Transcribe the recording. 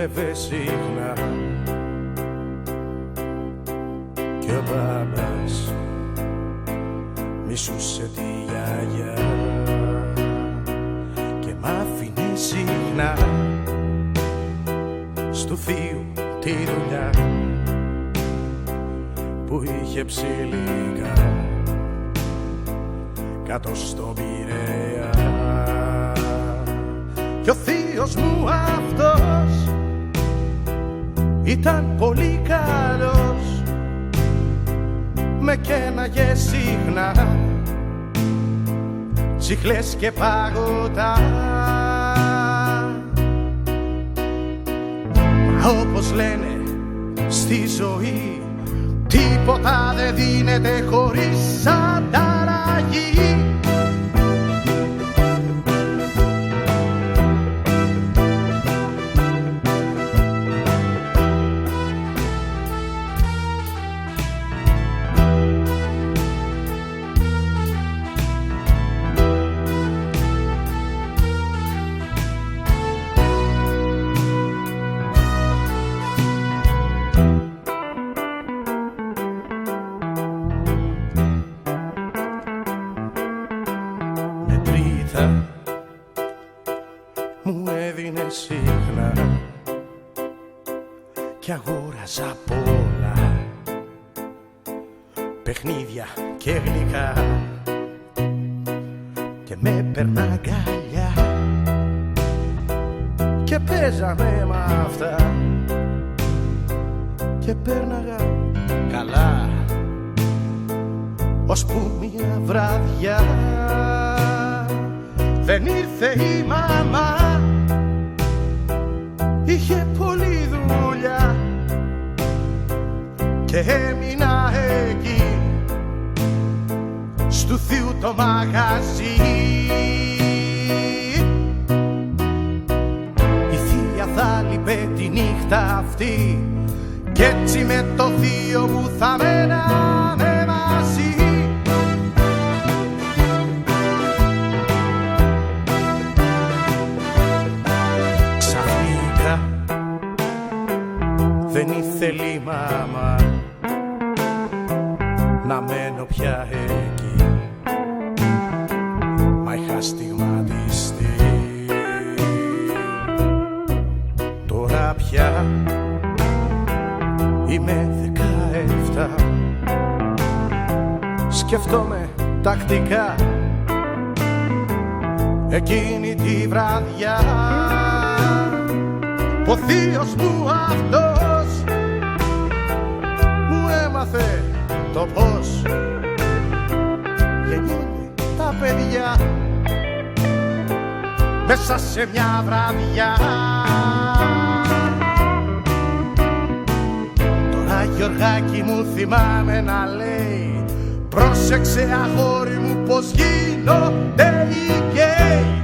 έκλεβε συχνά και ο μπαμπάς μισούσε τη γιαγιά και μ' άφηνε συχνά στου θείου τη δουλειά που είχε ψηλικά κάτω στον Πειραιά. Κι ο θείος μου αυτός ήταν πολύ καλός, με καίναγε συχνά τσιχλές και παγωτά. Μα όπως λένε στη ζωή, τίποτα δεν δίνεται χωρίς ανταλλαγή. Μου έδινε συχνά κι αγόραζα πολλά παιχνίδια και γλυκά και με έπαιρνα αγκαλιά και παίζαμε μ' αυτά και πέρναγα καλά, ώσπου μια βραδιά δεν ήρθε η μαμά, είχε πολλή δουλειά και έμεινα εκεί στου θείου το μαγαζί. Η θεία θα λείπε τη νύχτα αυτή κι έτσι με το θείο μου θα μέναμε μαζί. Δεν ήθελε η μάμα να μένω πια εκεί, μα είχα στιγματιστεί. Τώρα πια είμαι 17, σκεφτόμαι τακτικά εκείνη τη βραδιά. Ο θείος μου αυτός μου έμαθε το πώς γεννιούνται τα παιδιά μέσα σε μια βραδιά. Τώρα Γιωργάκη μου θυμάμαι να λέει, πρόσεξε αγόρι μου πως γίνονται οι γκέι.